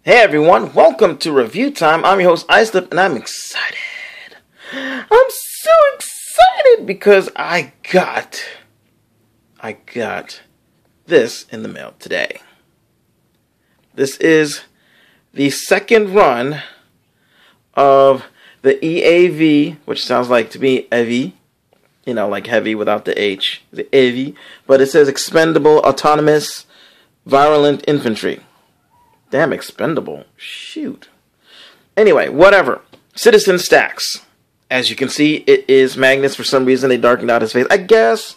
Hey everyone, welcome to Review Time. I'm your host Islip, and I'm excited. I'm so excited because I got this in the mail today. This is the second run of the E.A.V.I, which sounds like to me E.A.V.I, you know, like heavy without the H, the E.A.V.I, but it says Expendable Autonomous Virulent Infantry. Damn, expendable. Shoot. Anyway, whatever. Citizen Stacks. As you can see, it is Magnus. For some reason, they darkened out his face. I guess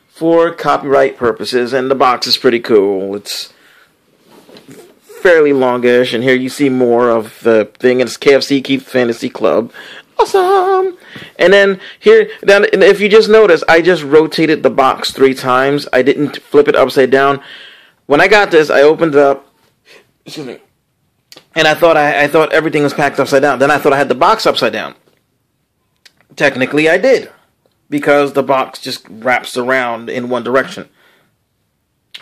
for copyright purposes, and the box is pretty cool. It's fairly longish, and here you see more of the thing. It's KFC Keep Fantasy Club. Awesome! And then here, down, and if you just notice, I just rotated the box 3 times. I didn't flip it upside down. When I got this, I opened it up. Excuse me. And I thought everything was packed upside down. Then I thought I had the box upside down. Technically, I did, because the box just wraps around in one direction.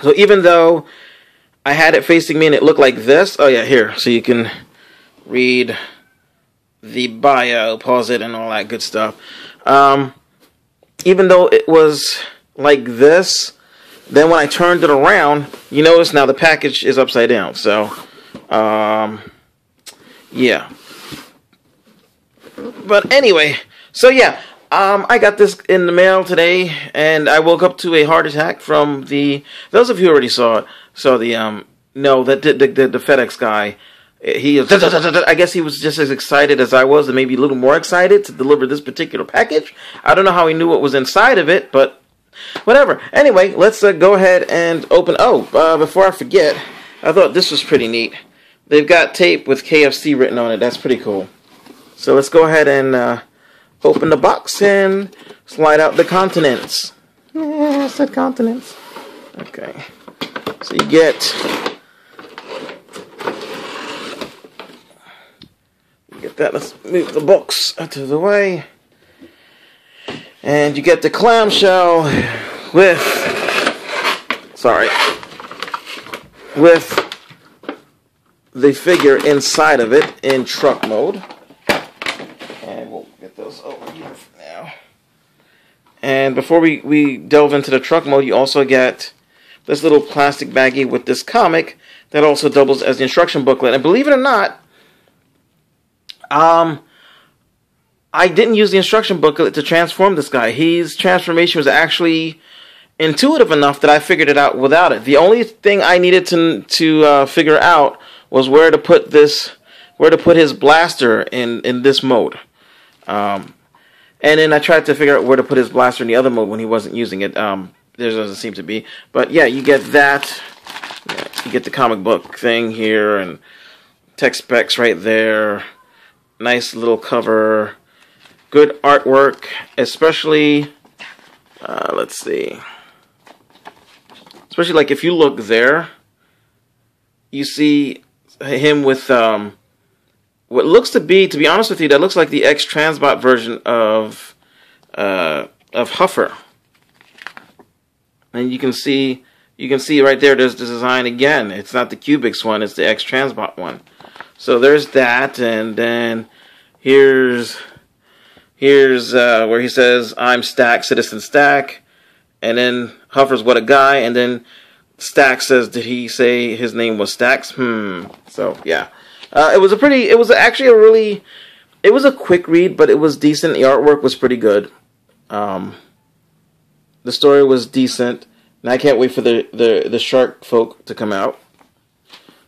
So even though I had it facing me and it looked like this, oh yeah, here, so you can read the bio, pause it, and all that good stuff. Even though it was like this, then when I turned it around, you notice now the package is upside down. So, yeah. But anyway, so yeah, I got this in the mail today, and I woke up to a heart attack from those of you who already saw the FedEx guy. I guess he was just as excited as I was, and maybe a little more excited to deliver this particular package. I don't know how he knew what was inside of it, but whatever. Anyway, let's go ahead and open. Before I forget, I thought this was pretty neat. They've got tape with KFC written on it. That's pretty cool. So let's go ahead and open the box and slide out the continents. Yeah, I said continents. Okay. So you get that. Let's move the box out of the way. And you get the clamshell with the figure inside of it in truck mode. And we'll get those over here for now. And before we delve into the truck mode, you also get this little plastic baggie with this comic that also doubles as the instruction booklet. And believe it or not, I didn't use the instruction booklet to transform this guy. His transformation was actually intuitive enough that I figured it out without it. The only thing I needed to figure out was where to put his blaster in this mode. And then I tried to figure out where to put his blaster in the other mode when he wasn't using it. There doesn't seem to be. But yeah, you get that. Yeah, you get the comic book thing here and text specs right there. Nice little cover. Good artwork, especially, let's see. Especially like if you look there, you see him with what looks to be honest with you, that looks like the X-Transbot version of Huffer. And you can see right there, there's the design again. It's not the Cubics one, it's the X-Transbot one. So there's that, and then here's where he says, "I'm Stack, Citizen Stack," and then Huffer's "What a guy," and then Stack says, "Did he say his name was Stacks?" So yeah, it was a quick read, but it was decent. The artwork was pretty good. The story was decent, and I can't wait for the shark folk to come out.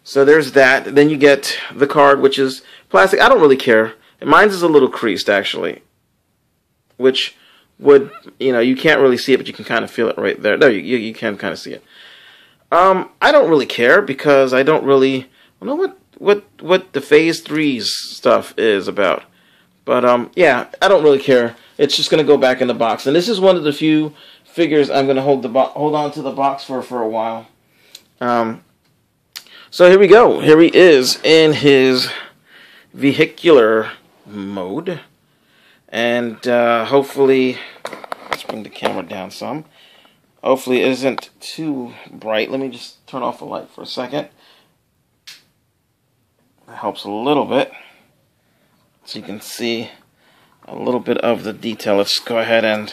So there's that. Then you get the card, which is plastic. I don't really care. Mine's is a little creased, actually. Which would, you can't really see it, but you can kind of feel it right there. There, you can kind of see it. I don't really care, because I don't really know what the Phase 3's stuff is about. But, yeah, I don't really care. It's just going to go back in the box. And this is one of the few figures I'm going to hold on to the box for a while. So here we go. Here he is in his vehicular mode. And hopefully, let's bring the camera down some. Hopefully it isn't too bright. Let me just turn off the light for a second. That helps a little bit. So you can see a little bit of the detail. Let's go ahead and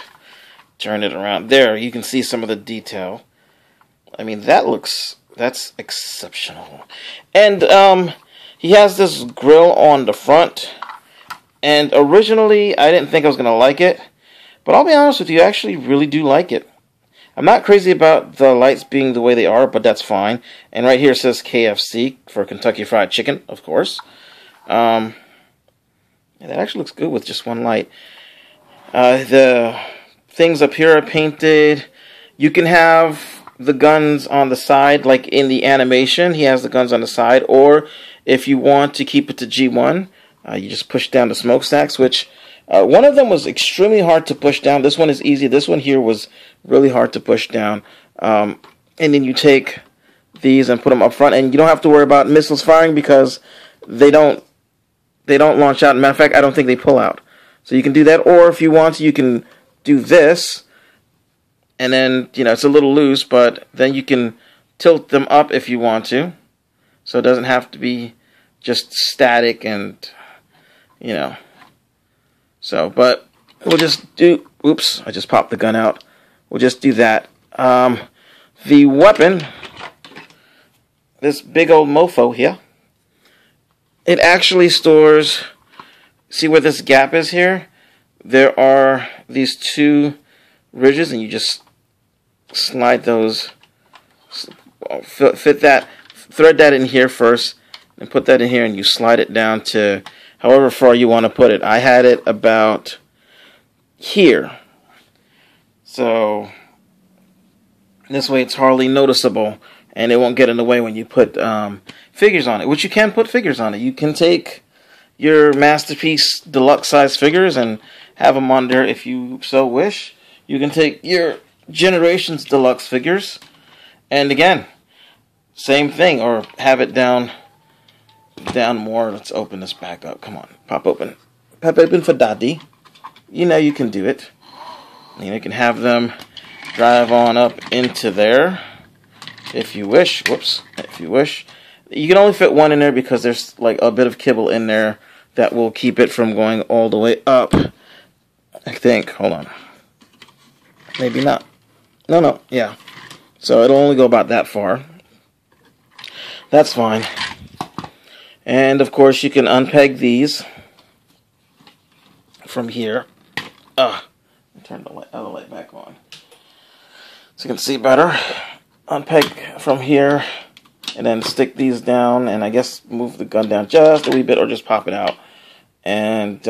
turn it around. There, you can see some of the detail. I mean, that's exceptional. And he has this grill on the front. And originally, I didn't think I was going to like it. But I'll be honest with you, I actually really do like it. I'm not crazy about the lights being the way they are, but that's fine. And right here it says KFC for Kentucky Fried Chicken, of course. Yeah, that actually looks good with just one light. The things up here are painted. You can have the guns on the side, like in the animation. He has the guns on the side. Or if you want to keep it to G1, you just push down the smokestacks, which... one of them was extremely hard to push down. This one is easy. This one here was really hard to push down. And then you take these and put them up front, and you don't have to worry about missiles firing because they don't launch out. Matter of fact, I don't think they pull out. So you can do that, or if you want to, you can do this, and then, you know, it's a little loose, but then you can tilt them up if you want to. So it doesn't have to be just static and, you know. So, but we'll just do, oops, I just popped the gun out. We'll just do that. The weapon, this big old mofo here, it actually stores, see where this gap is here? There are these two ridges, and you just slide those, fit that, thread that in here first, and put that in here, and you slide it down to however far you want to put it. I had it about here. So this way it's hardly noticeable and it won't get in the way when you put figures on it, which you can put figures on it. You can take your Masterpiece Deluxe size figures and have them on there if you so wish. You can take your Generations Deluxe figures and again, same thing, or have it down more. Let's open this back up. Come on, pop open. Pop open for Daddy. You know you can do it. You can have them drive on up into there if you wish. Whoops, if you wish. You can only fit one in there because there's like a bit of kibble in there that will keep it from going all the way up. I think. Hold on. Maybe not. No, yeah. So it'll only go about that far. That's fine. And of course you can unpeg these from here. Turn the other light back on so you can see better. Unpeg from here and then stick these down, and I guess move the gun down just a wee bit or just pop it out and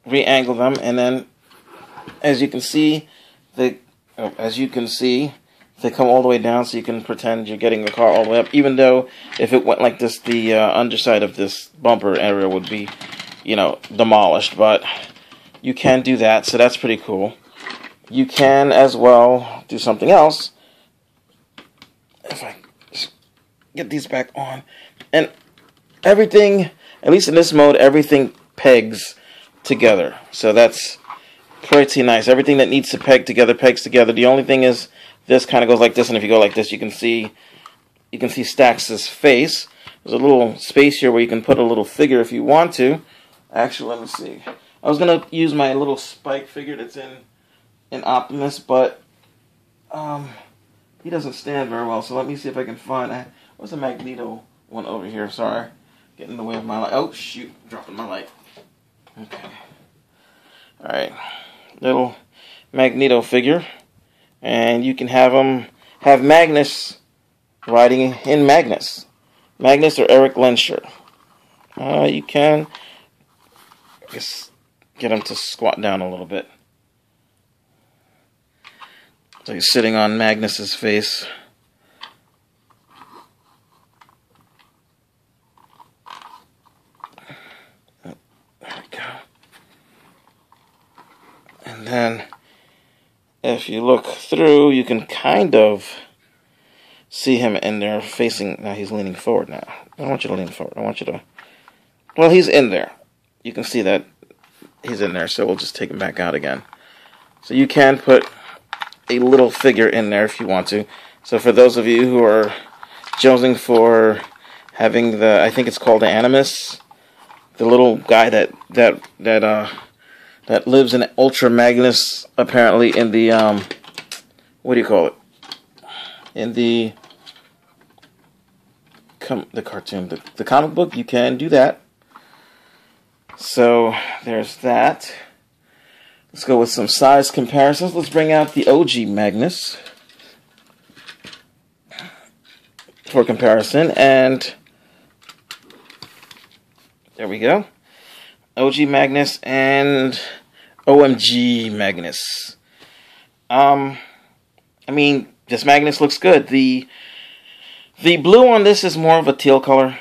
re-angle them, and then as you can see they come all the way down, so you can pretend you're getting the car all the way up, even though if it went like this, the underside of this bumper area would be, you know, demolished. But you can do that, so that's pretty cool. You can as well do something else. If I just get these back on. And everything, at least in this mode, everything pegs together. So that's pretty nice. Everything that needs to peg together pegs together. The only thing is this kind of goes like this, and if you go like this, you can see Stax's face. There's a little space here where you can put a little figure if you want to. Actually, let me see. I was gonna use my little Spike figure that's in Optimus, but he doesn't stand very well. So let me see if I can find. What's a Magneto one over here? Sorry, getting in the way of my light. Oh shoot, dropping my light. Okay. All right, little Magneto figure. And you can have Magnus riding in Magnus or Eric Lensher. You can just get him to squat down a little bit. So he's sitting on Magnus's face. There we go. And then if you look through, you can kind of see him in there facing. Now he's leaning forward now. I don't want you to lean forward. I want you to... Well, he's in there. You can see that he's in there, so we'll just take him back out again. So you can put a little figure in there if you want to. So for those of you who are jonesing for having the, I think it's called the Animus, the little guy that lives in Ultra Magnus, apparently in the what do you call it? In the cartoon, the comic book. You can do that. So there's that. Let's go with some size comparisons. Let's bring out the OG Magnus for comparison, and there we go. OG Magnus and OMG Magnus. I mean, this Magnus looks good. The blue on this is more of a teal color.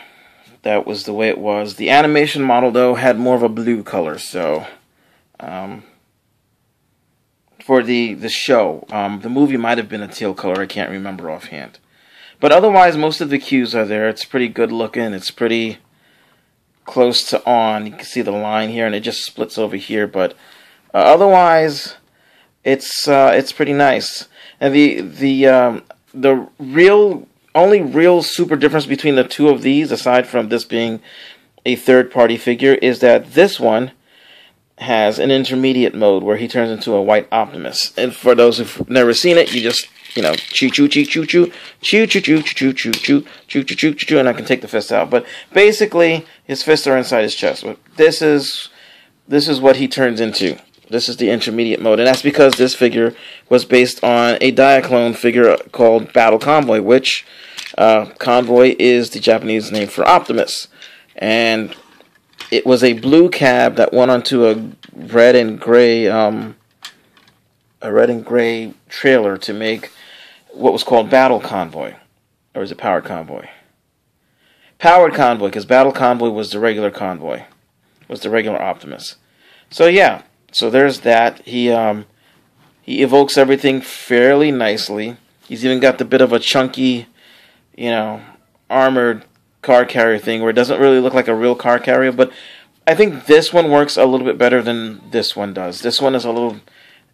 That was the way it was. The animation model, though, had more of a blue color. So, for the show, the movie might have been a teal color. I can't remember offhand. But otherwise, most of the cues are there. It's pretty good looking. It's pretty close to on. You can see the line here, and it just splits over here. But otherwise, it's pretty nice. And the only real super difference between the two of these, aside from this being a third-party figure, is that this one has an intermediate mode where he turns into a white Optimus. And for those who've never seen it, you just, choo choo choo choo choo choo choo choo choo choo choo choo choo choo choo, and I can take the fist out. But basically, his fists are inside his chest. This is what he turns into. This is the intermediate mode, and that's because this figure was based on a Diaclone figure called Battle Convoy, which Convoy is the Japanese name for Optimus. And it was a blue cab that went onto a red and gray trailer to make what was called Battle Convoy. Or is it Powered Convoy? Powered Convoy, because Battle Convoy was the regular Convoy. Was the regular Optimus. So yeah, so there's that. He evokes everything fairly nicely. He's even got the bit of a chunky, armored car carrier thing where it doesn't really look like a real car carrier, but I think this one works a little bit better than this one does. This one is a little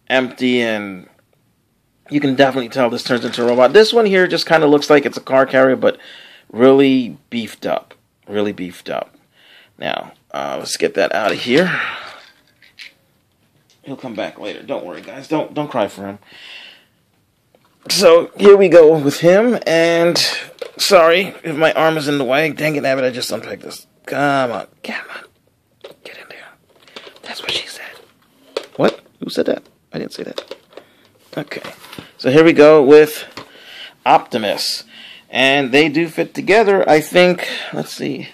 empty, and you can definitely tell this turns into a robot. This one here just kind of looks like it's a car carrier, but really beefed up. Really beefed up. Now, let's get that out of here. He'll come back later. Don't worry, guys. Don't cry for him. So, here we go with him, and sorry if my arm is in the way. Dang it, Abbott, I just unpacked this. Come on. Get in there. That's what she said. What? Who said that? I didn't say that. Okay. So here we go with Optimus. And they do fit together, I think. Let's see.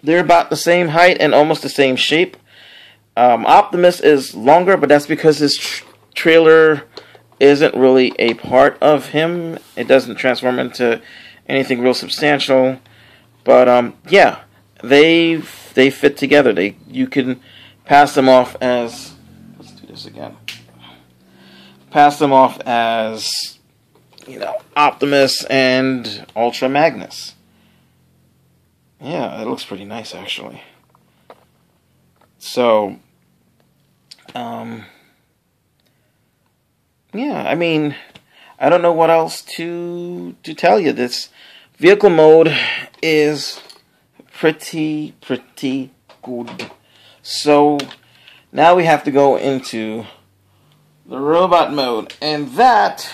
They're about the same height and almost the same shape. Optimus is longer, but that's because his trailer isn't really a part of him. It doesn't transform into anything real substantial. But yeah, they fit together. You can pass them off as, let's do this again. Pass them off as, Optimus and Ultra Magnus. Yeah, it looks pretty nice actually. So yeah, I mean, I don't know what else to tell you. This vehicle mode is pretty good. So now we have to go into the robot mode, and that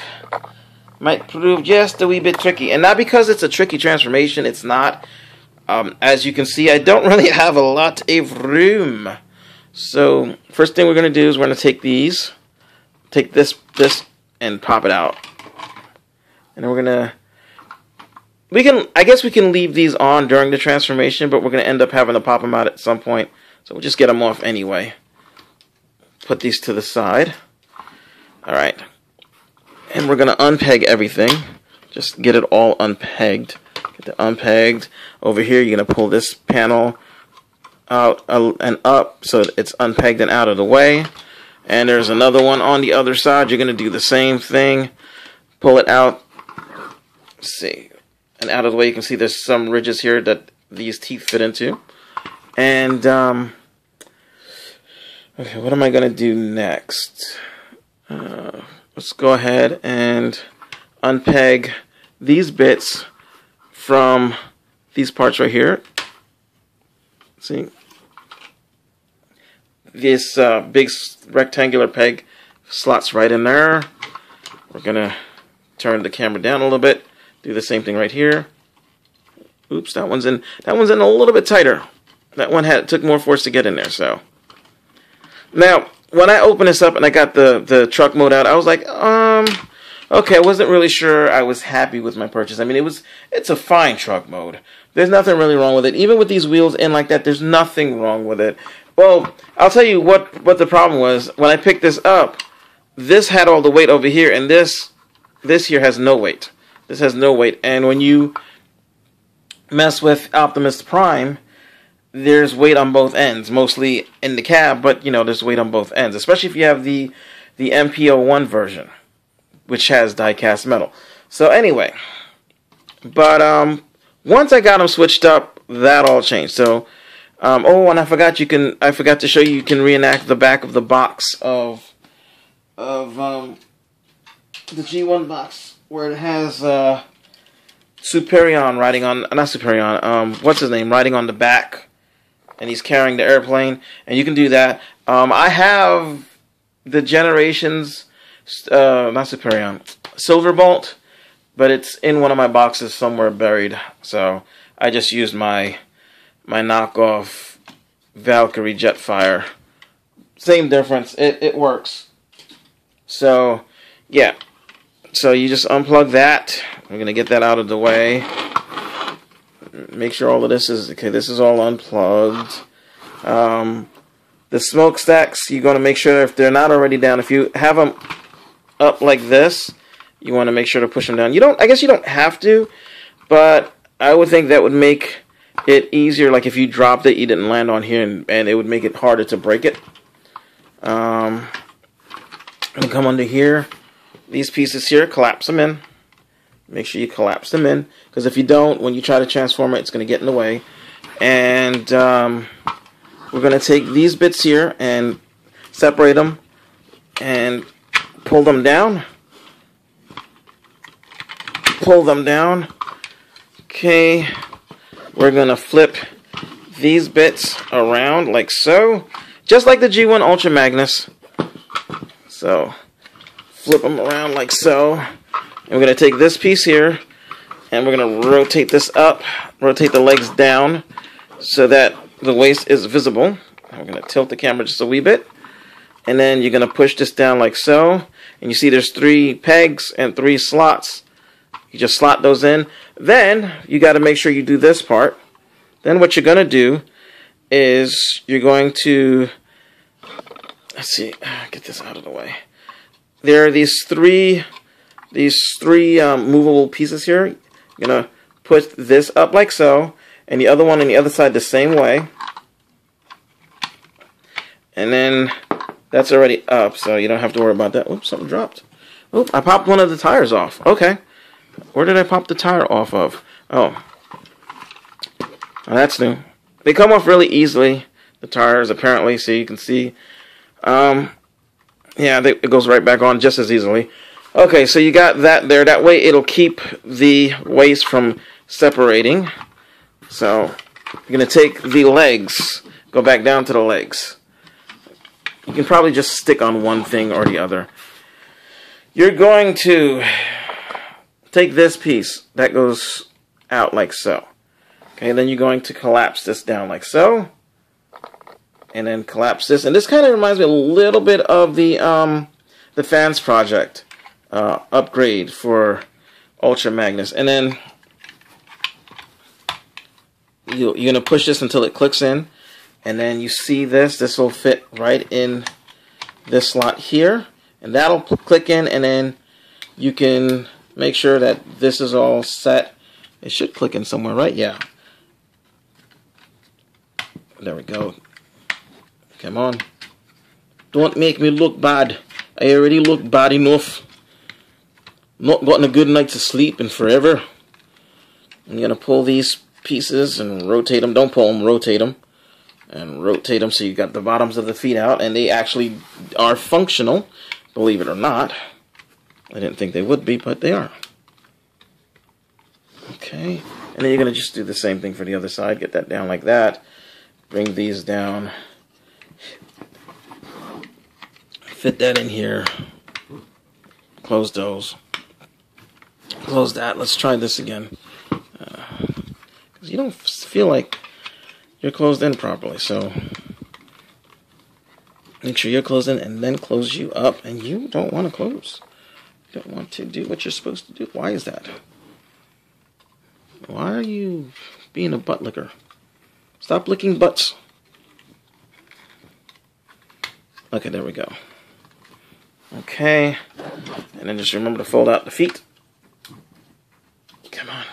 might prove just a wee bit tricky. And not because it's a tricky transformation, it's not. As you can see, I don't really have a lot of room. So first thing we're going to do is we're going to take this, and pop it out. And then I guess we can leave these on during the transformation, but we're going to end up having to pop them out at some point. So we'll just get them off anyway. Put these to the side. Alright. And we're going to unpeg everything. Just get it all unpegged. Get it unpegged. Over here, you're going to pull this panel out and up so it's unpegged and out of the way. And there's another one on the other side. You're going to do the same thing. Pull it out. Let's see. And out of the way, you can see there's some ridges here that these teeth fit into. And, okay, what am I going to do next? Let's go ahead and unpeg these bits from these parts right here. See? This big rectangular peg slots right in there. We're gonna turn the camera down a little bit. Do the same thing right here. Oops, that one's in a little bit tighter. That one took more force to get in there. So now, when I opened this up and I got the truck mode out, I was like, okay, I wasn't really sure I was happy with my purchase. I mean, it's a fine truck mode. There's nothing really wrong with it. Even with these wheels in like that, there's nothing wrong with it. Well, I'll tell you what the problem was. When I picked this up, this had all the weight over here, and this here has no weight. This has no weight. And when you mess with Optimus Prime, there's weight on both ends, mostly in the cab, but, you know, there's weight on both ends, especially if you have the MPO1 version, which has die-cast metal. So anyway, but once I got them switched up, that all changed. So, oh, and I forgot to show you can reenact the back of the box of the G1 box, where it has Superion riding on, not Superion, what's his name, riding on the back, and he's carrying the airplane, and you can do that. I have the Generations, not Superion, Silverbolt, but it's in one of my boxes somewhere buried, so I just used my knockoff Valkyrie Jetfire. Same difference, it works. So, yeah. So you just unplug that. We're going to get that out of the way. Make sure all of this is, okay, this is all unplugged. The smokestacks, you're going to make sure if they're not already down, if you have them up like this, you want to make sure to push them down. I guess you don't have to, but I would think that would make it easier. Like if you dropped it, you didn't land on here, and it would make it harder to break it. And come under here. These pieces here, collapse them in. Make sure you collapse them in, because if you don't, when you try to transform it, it's going to get in the way. And we're going to take these bits here and separate them and pull them down. Pull them down. Okay, we're going to flip these bits around like so, just like the G1 Ultra Magnus. So flip them around like so, and we're going to take this piece here, and we're going to rotate this up, rotate the legs down, so that the waist is visible. I'm going to tilt the camera just a wee bit, and then you're going to push this down like so, and you see there's 3 pegs and 3 slots. You just slot those in. Then you got to make sure you do this part. Then what you're going to do is you're going to, let's see, get this out of the way. There are these three movable pieces here. You're going to put this up like so, and the other one on the other side the same way. And then that's already up, so you don't have to worry about that. Oops, something dropped. Oop, I popped one of the tires off. Okay. Where did I pop the tire off of? Oh. Oh, that's new. They come off really easily, the tires, apparently, so you can see. Yeah, it goes right back on just as easily. Okay, so you got that there. That way it'll keep the waist from separating. So you're going to take the legs, go back down to the legs. You can probably just stick on one thing or the other. You're going to take this piece that goes out like so. Okay, then you're going to collapse this down like so. And then collapse this. And this kind of reminds me a little bit of the Fans Project upgrade for Ultra Magnus. And then you're going to push this until it clicks in. And then you see this. This will fit right in this slot here. And that'll click in. And then you can make sure that this is all set. It should click in somewhere, right? Yeah. There we go. Come on. Don't make me look bad. I already look bad enough. Not gotten a good night's sleep in forever. I'm going to pull these pieces and rotate them. Don't pull them, rotate them. And rotate them so you got the bottoms of the feet out. And they actually are functional, believe it or not. I didn't think they would be, but they are. Okay. And then you're going to just do the same thing for the other side. Get that down like that. Bring these down. Fit that in here. Close those. Close that. Let's try this again. Because you don't feel like you're closed in properly. So make sure you're closed in and then close you up. And you don't want to close. You don't want to do what you're supposed to do. Why is that? Why are you being a butt licker? Stop licking butts. Okay, there we go. Okay. And then just remember to fold out the feet. Come on.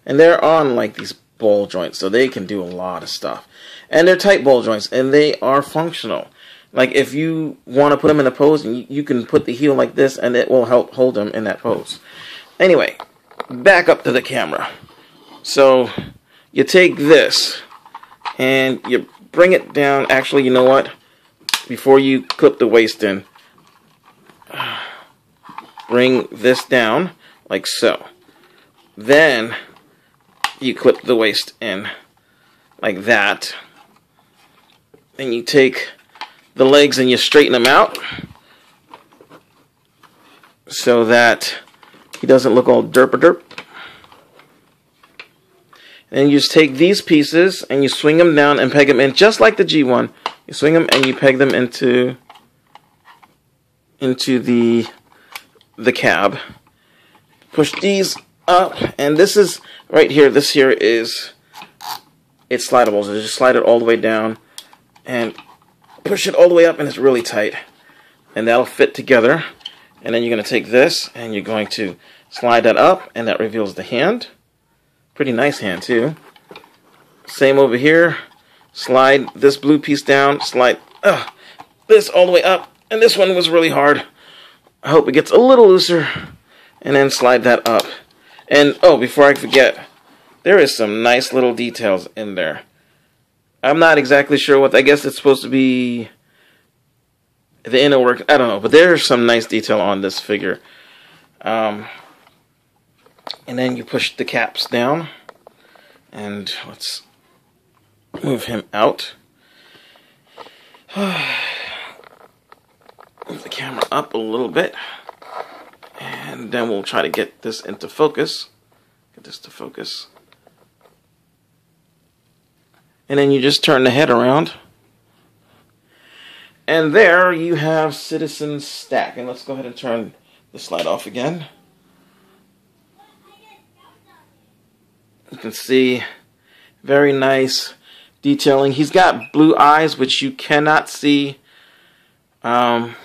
And they're on like these ball joints, so they can do a lot of stuff. And they're tight ball joints, and they are functional. Like if you want to put them in a pose, and you can put the heel like this, and it will help hold them in that pose. Anyway, back up to the camera. So you take this and you bring it down. Actually, you know what? Before you clip the waist in, bring this down like so. Then you clip the waist in like that. Then you take the legs and you straighten them out so that he doesn't look all derp-a-derp. And you just take these pieces and you swing them down and peg them in just like the G1. You swing them and you peg them into the cab. Push these up, and this is right here. This here is it's slidable. So just slide it all the way down and push it all the way up, and it's really tight. And that'll fit together. And then you're going to take this and you're going to slide that up, and that reveals the hand. Pretty nice hand too. Same over here. Slide this blue piece down. Slide this all the way up. And this one was really hard. I hope it gets a little looser. And then slide that up. And oh, before I forget, there is some nice little details in there. I'm not exactly sure what. I guess it's supposed to be the inner work. I don't know, but there's some nice detail on this figure. And then you push the caps down, and let's move him out. Move the camera up a little bit, and then we'll try to get this into focus. Get this to focus. And then you just turn the head around. And there you have Citizen Stack. And let's go ahead and turn the slide off again. You can see very nice detailing. He's got blue eyes, which you cannot see. Let's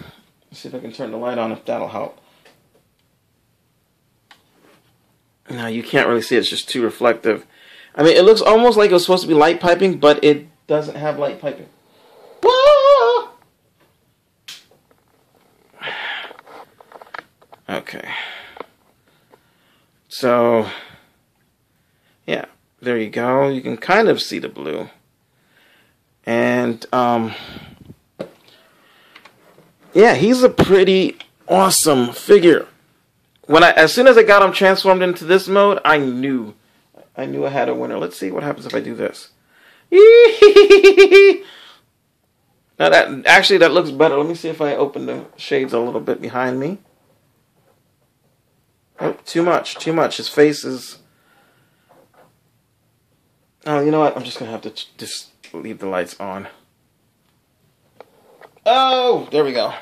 see if I can turn the light on, if that'll help. No, you can't really see it. It's just too reflective. I mean, it looks almost like it was supposed to be light piping, but it doesn't have light piping. Okay. So, yeah, there you go. You can kind of see the blue. And, yeah, he's a pretty awesome figure. As soon as I got him transformed into this mode, I knew I had a winner. Let's see what happens if I do this. Now that looks better. Let me see if I open the shades a little bit behind me. Oh, too much. His face is... Oh, you know what? I'm just going to have to just leave the lights on. Oh, there we go.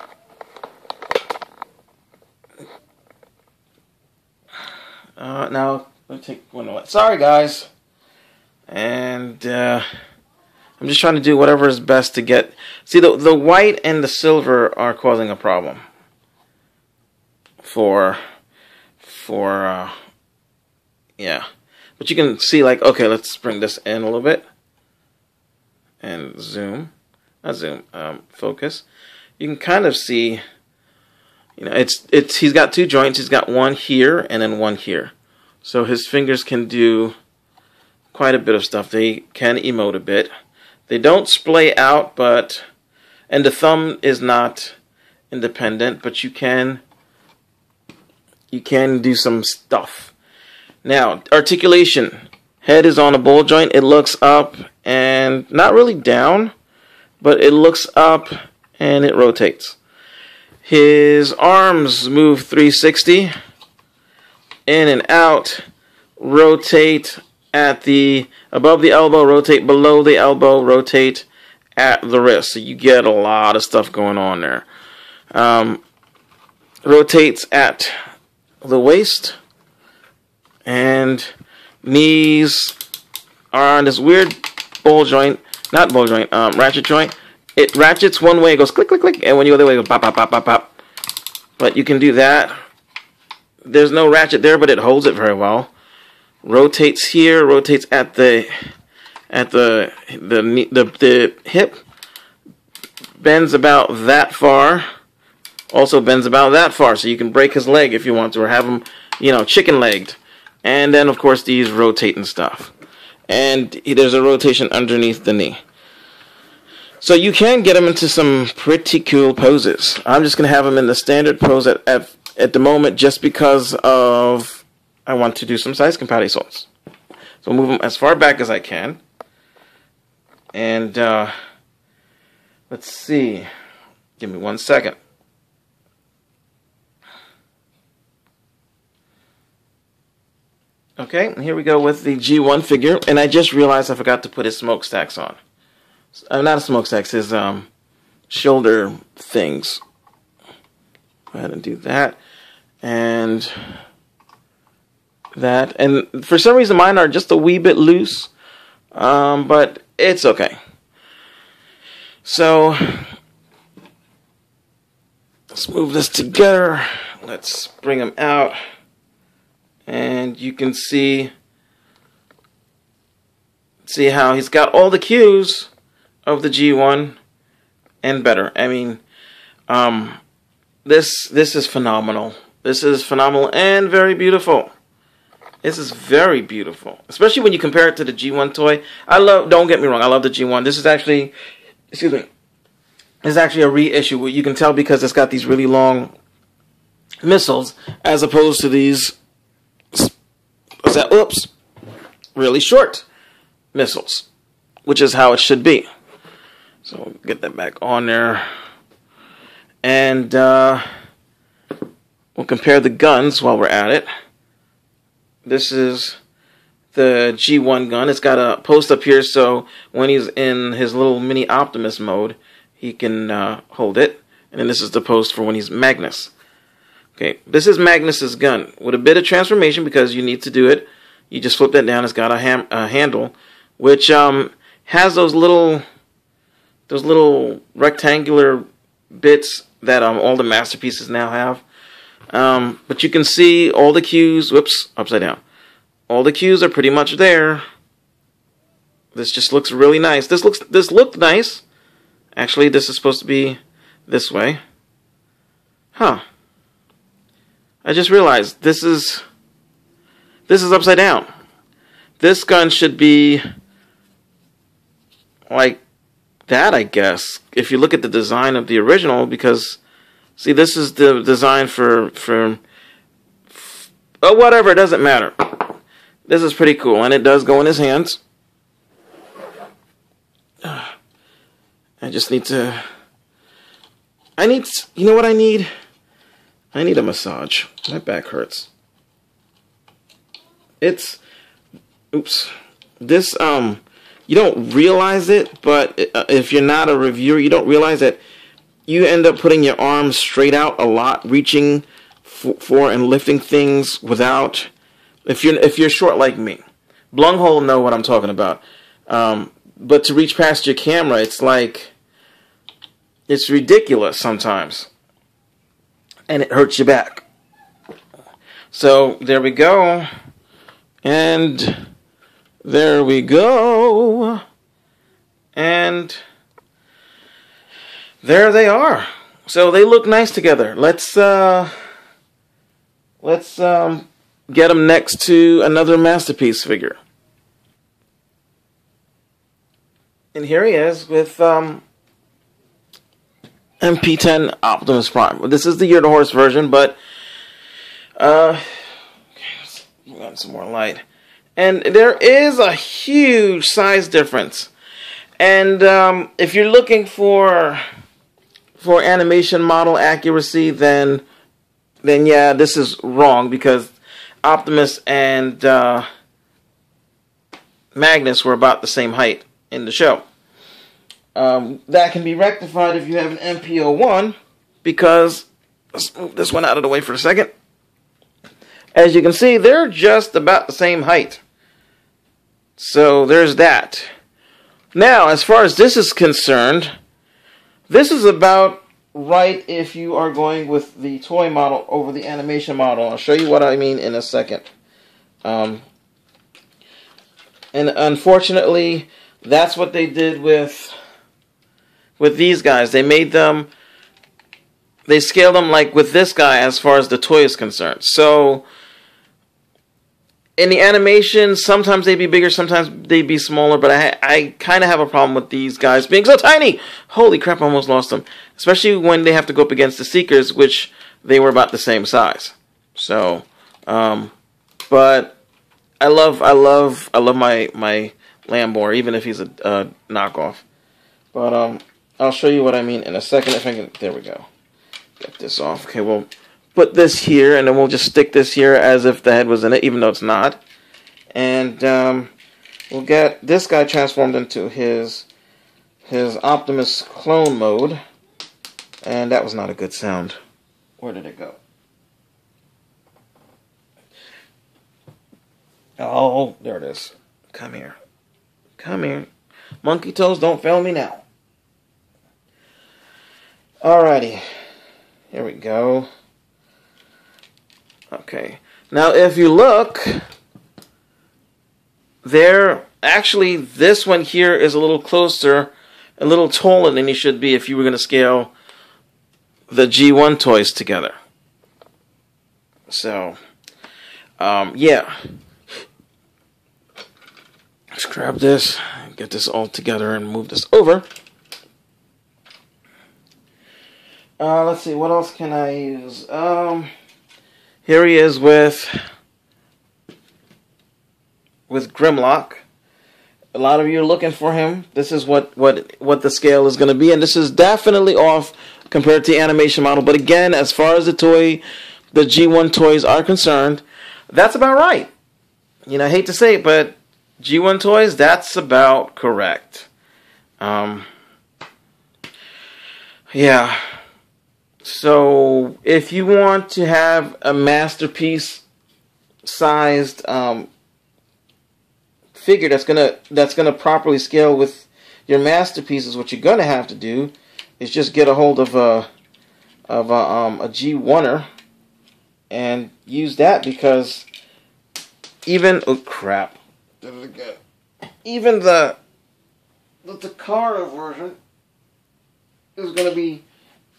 Now, let me take one light. Sorry, guys. And I'm just trying to do whatever is best to get... See, the white and the silver are causing a problem. Yeah. But you can see, like, okay, let's bring this in a little bit. And zoom. Not zoom. Focus. You can kind of see... You know, he's got two joints. He's got one here and then one here. So his fingers can do quite a bit of stuff. They can emote a bit. They don't splay out, and the thumb is not independent, but you can do some stuff. Now, articulation. Head is on a ball joint. It looks up and not really down, but it looks up and it rotates. His arms move 360, in and out, rotate at the above the elbow, rotate below the elbow, rotate at the wrist. So you get a lot of stuff going on there. Rotates at the waist, and knees are on this weird ball joint, not ball joint, ratchet joint. It ratchets one way, it goes click, click, click, and when you go the other way, it goes pop, pop, pop, pop, pop. But you can do that. There's no ratchet there, but it holds it very well. Rotates here, rotates at the hip, bends about that far, also bends about that far, so you can break his leg if you want to, or have him, chicken legged. And then, of course, these rotate and stuff. And there's a rotation underneath the knee. So you can get him into some pretty cool poses. I'm just going to have him in the standard pose at the moment, just because of I want to do some side compatisols. So move him as far back as I can. And let's see. Give me 1 second. Okay, here we go with the G1 figure. And I just realized I forgot to put his smokestacks on. Not a smokestacks, his shoulder things. Go ahead and do that. And that. And for some reason mine are just a wee bit loose. But it's okay. So let's move this together. Let's bring him out. And you can see how he's got all the cues of the G1 and better. I mean, this is phenomenal. This is phenomenal and very beautiful. This is very beautiful, especially when you compare it to the G1 toy. Don't get me wrong, I love the G1. This is actually, this is actually a reissue. You can tell because it's got these really long missiles as opposed to these, really short missiles, which is how it should be. So get that back on there. And we'll compare the guns while we're at it. This is the G1 gun. It's got a post up here, so when he's in his little mini Optimus mode, he can hold it. And then this is the post for when he's Magnus. Okay, this is Magnus's gun with a bit of transformation because you need to do it. You just flip that down. It's got a handle, which has those little rectangular bits that all the masterpieces now have. But you can see all the cues. Whoops, upside down. All the cues are pretty much there. This just looks really nice. This looked nice. Actually, this is supposed to be this way. Huh. I just realized this is upside down. This gun should be like that, I guess, if you look at the design of the original, because see, this is the design for whatever, it doesn't matter. This is pretty cool, and it does go in his hands. I just need to, you know what I need? I need a massage. My back hurts. This, you don't realize it, but if you're not a reviewer, you don't realize that you end up putting your arms straight out a lot, reaching for and lifting things without, if you're short like me. Blunghole know what I'm talking about. But to reach past your camera, it's like, it's ridiculous sometimes. And it hurts your back. So there we go. And there we go. And there they are. So they look nice together. Let's get them next to another masterpiece figure. And here he is with MP10 Optimus Prime. This is the Year the Horse version, but okay, let's put on some more light. And there is a huge size difference. And if you're looking for animation model accuracy, then yeah, this is wrong, because Optimus and Magnus were about the same height in the show. That can be rectified if you have an MPO1, because let's move this one out of the way for a second. As you can see, they're just about the same height. So there's that. Now, as far as this is concerned, this is about right if you are going with the toy model over the animation model. I'll show you what I mean in a second. And unfortunately, that's what they did with these guys. They made them, they scaled them like with this guy as far as the toy is concerned. So in the animation, sometimes they'd be bigger, sometimes they'd be smaller, but I kind of have a problem with these guys being so tiny. Holy crap, I almost lost them. Especially when they have to go up against the Seekers, which they were about the same size. So, but I love my Lambor, even if he's a knockoff. But I'll show you what I mean in a second. If I can, there we go. Get this off. Okay, we'll put this here, and then we'll just stick this here as if the head was in it, even though it's not. And we'll get this guy transformed into his Optimus clone mode. And that was not a good sound. Where did it go? Oh, there it is. Come here. Come here. Monkey toes, don't fail me now. Alrighty. Here we go. Okay. Now, if you look, actually, this one here is a little closer, a little taller than he should be if you were going to scale the G1 toys together. So, yeah. Let's grab this, get this all together, and move this over. Let's see, what else can I use? Here he is with Grimlock. A lot of you are looking for him. This is what the scale is going to be, and this is definitely off compared to the animation model. But again, as far as the G1 toys are concerned, that's about right. You know, I hate to say it, but G1 toys, that's about correct. Yeah. So, if you want to have a masterpiece sized figure that's gonna properly scale with your masterpieces, what you're gonna have to do is just get a hold of a G1er and use that, because even even the Takara version is gonna be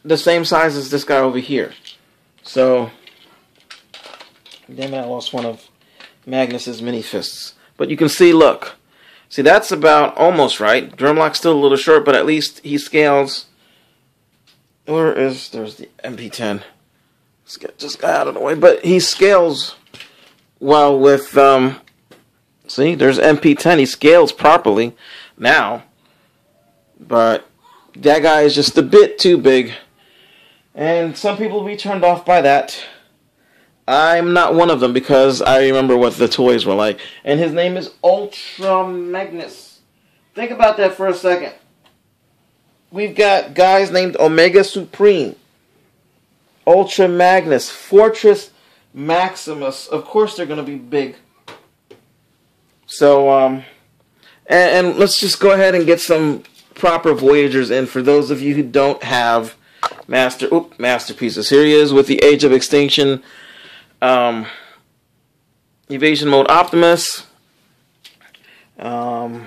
the same size as this guy over here. So, damn it, I lost one of Magnus's mini fists. But you can see, look. See, that's about almost right. Grimlock's still a little short, but at least he scales. There's the MP10. Let's get this guy out of the way. But he scales well with, see, there's MP10. He scales properly now. But that guy is just a bit too big. And some people will be turned off by that. I'm not one of them, because I remember what the toys were like. And his name is Ultra Magnus. Think about that for a second. We've got guys named Omega Supreme, Ultra Magnus, Fortress Maximus. Of course they're going to be big. So, and let's just go ahead and get some proper Voyagers in for those of you who don't have masterpieces. Here he is with the Age of Extinction Evasion Mode Optimus. And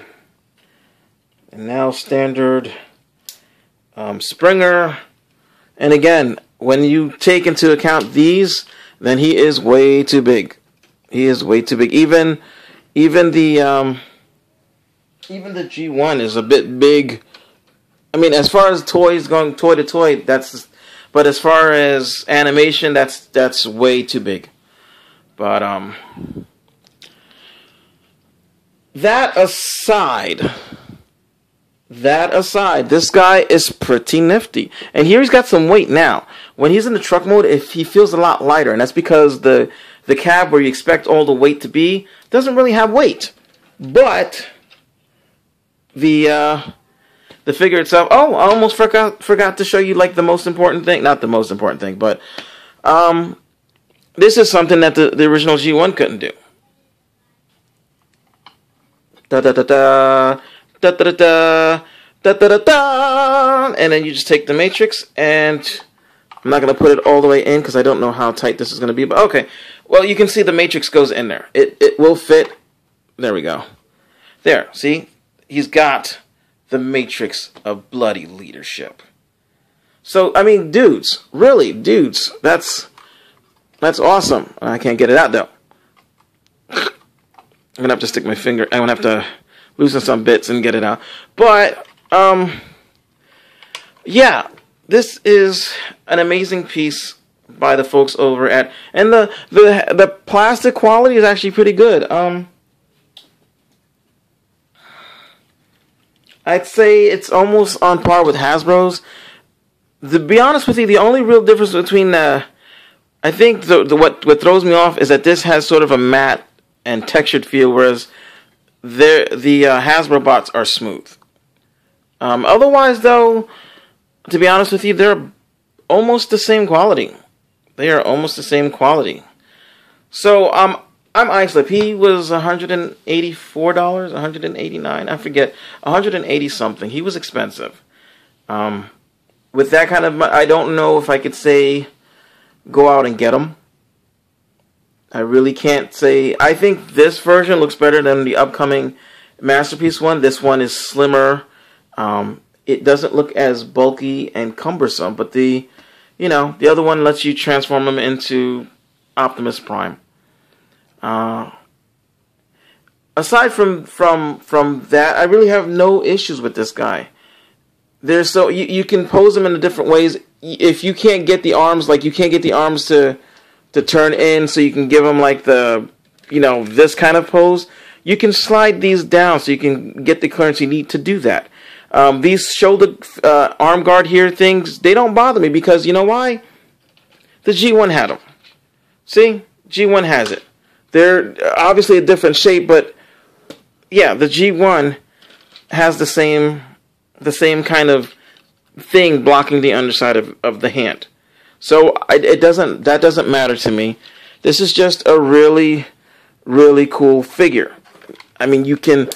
now standard Springer. And again, when you take into account these, then he is way too big. He is way too big. Even the G1 is a bit big. I mean, as far as toys going toy to toy, but as far as animation, that's way too big. But that aside, this guy is pretty nifty. And here he's got some weight now. When he's in the truck mode, he feels a lot lighter, and that's because the cab where you expect all the weight to be doesn't really have weight. But the figure itself. Oh, I almost forgot to show you like the most important thing. Not the most important thing, but this is something that the original G1 couldn't do. Da da da da da da da da da da da, and then you just take the matrix, and I'm not gonna put it all the way in because I don't know how tight this is gonna be. But okay, well you can see the matrix goes in there. It will fit. There we go. There, see, he's got the matrix of bloody leadership. So I mean, dudes, really, dudes, that's awesome. I can't get it out though. I'm gonna have to stick my finger. I'm gonna have to loosen some bits and get it out. But yeah, this is an amazing piece by the folks over at, and the plastic quality is actually pretty good. I'd say it's almost on par with Hasbro's. To be honest with you, the only real difference between I think what throws me off is that this has sort of a matte and textured feel, whereas the Hasbro bots are smooth. Otherwise, though, to be honest with you, they're almost the same quality. They are almost the same quality. So I'm Islip. He was $184, $189, I forget, 180 something. He was expensive. With that kind of, I don't know if I could say go out and get him. I really can't say. I think this version looks better than the upcoming Masterpiece one. This one is slimmer. It doesn't look as bulky and cumbersome, but the other one lets you transform him into Optimus Prime. Aside from that, I really have no issues with this guy. There's so you can pose him in different ways. If you can't get the arms, like you can't get the arms to turn in, so you can give him like the this kind of pose, you can slide these down so you can get the clearance you need to do that. These shoulder arm guard here things, they don't bother me because you know why? The G1 had them. See, G1 has it. They're obviously a different shape, but yeah, the G1 has the same kind of thing blocking the underside of the hand. So that doesn't matter to me. This is just a really, really cool figure. I mean, you can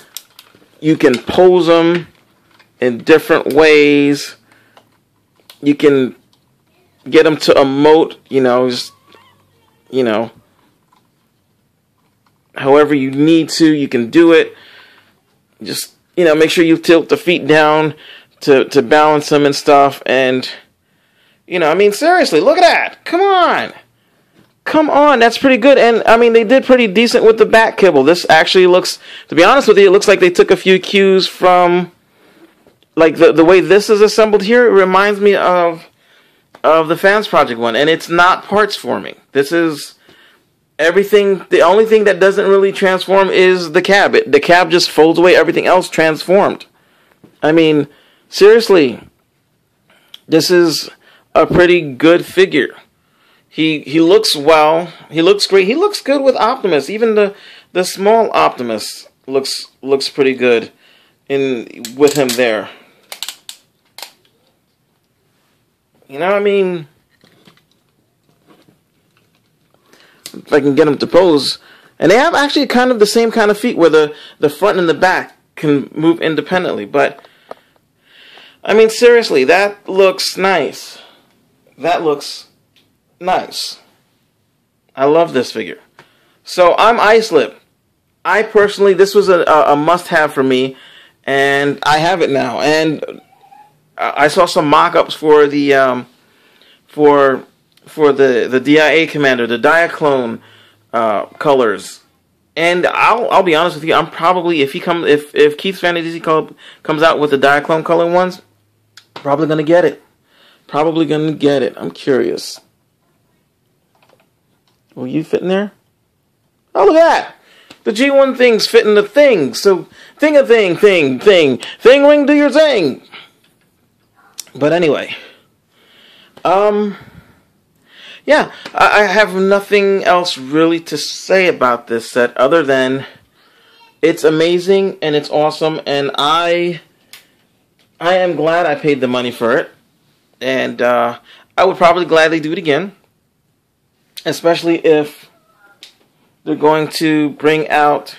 pose them in different ways. You can get them to emote, however you need to. You can do it. Just make sure you tilt the feet down to balance them and stuff. And I mean, seriously, look at that. Come on, that's pretty good. And I mean, they did pretty decent with the back kibble. This actually looks, to be honest with you, it looks like they took a few cues from, like the way this is assembled here. It reminds me of the Fans Project one, and it's not parts forming. This is everything. The only thing that doesn't really transform is the cab. The cab just folds away. Everything else transformed. I mean, seriously, this is a pretty good figure. He looks well. He looks great. He looks good with Optimus. Even the small Optimus looks pretty good with him there. I mean, if I can get him to pose. And they have actually kind of the same kind of feet where the front and the back can move independently. But, I mean, seriously, that looks nice. That looks nice. I love this figure. So, I'm Islip. I personally, this was a must-have for me. And I have it now. And I saw some mock-ups for the the DIA Commander, the Diaclone colors, and I'll be honest with you, I'm probably if Keith's Fantasy Club comes out with the Diaclone color ones, probably gonna get it. I'm curious. Will you fit in there? Oh, look at that! The G1 things fit in the thing. So, thing, ring, do your thing. But anyway, yeah, I have nothing else really to say about this set other than it's amazing and it's awesome, and I am glad I paid the money for it, and I would probably gladly do it again, especially if they're going to bring out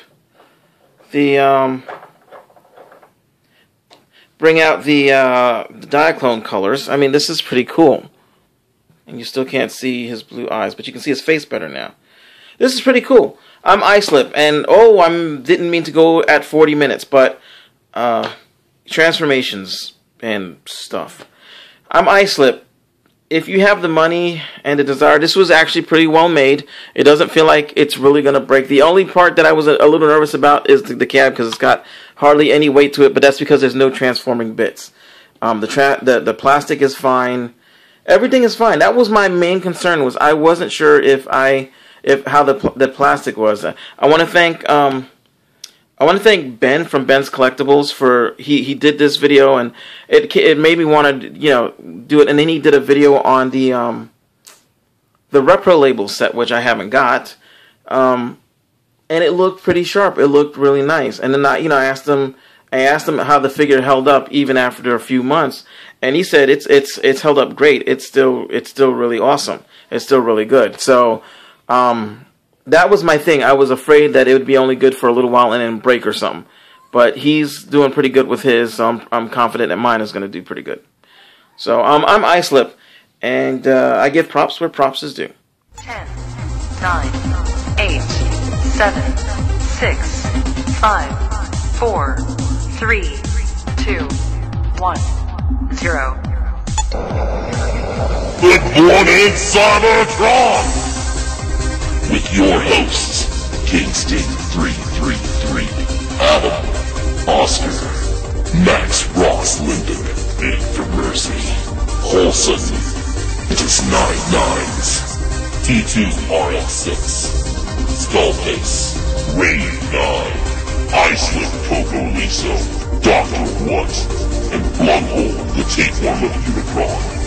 the Diaclone colors. I mean, this is pretty cool. And you still can't see his blue eyes, but you can see his face better now. This is pretty cool. I'm Islip, and didn't mean to go at 40 minutes, but transformations and stuff. I'm Islip. If you have the money and the desire, this was actually pretty well made. It doesn't feel like it's really going to break. The only part that I was a little nervous about is the cab, because it's got hardly any weight to it, but that's because there's no transforming bits. The plastic is fine. Everything is fine. That was my main concern, was I wasn't sure how the plastic was. I want to thank Ben from Ben's Collectibles for he did this video, and it made me want to do it. And then he did a video on the Repro Label set, which I haven't got, and it looked pretty sharp. It looked really nice. And then I asked him how the figure held up even after a few months, and he said it's held up great. It's still really awesome. It's still really good. So that was my thing. I was afraid that it would be only good for a little while and then break or something. But he's doing pretty good with his, so I'm confident that mine is going to do pretty good. So I'm Islip, and I give props where props is due. 10, 9, 8, 7, 6, 5, 4, 3, 2, 1, 0. Good morning, Cybertron! With your hosts, Kingston 333, Adam, Oscar, Max Ross Linden, Victor Mercy, Colson, just 9 9s, T2 RX6, Skullface, Rain 9, Islipcocoliso, Dr. What, and Blunghole, the tapeworm of Unicron.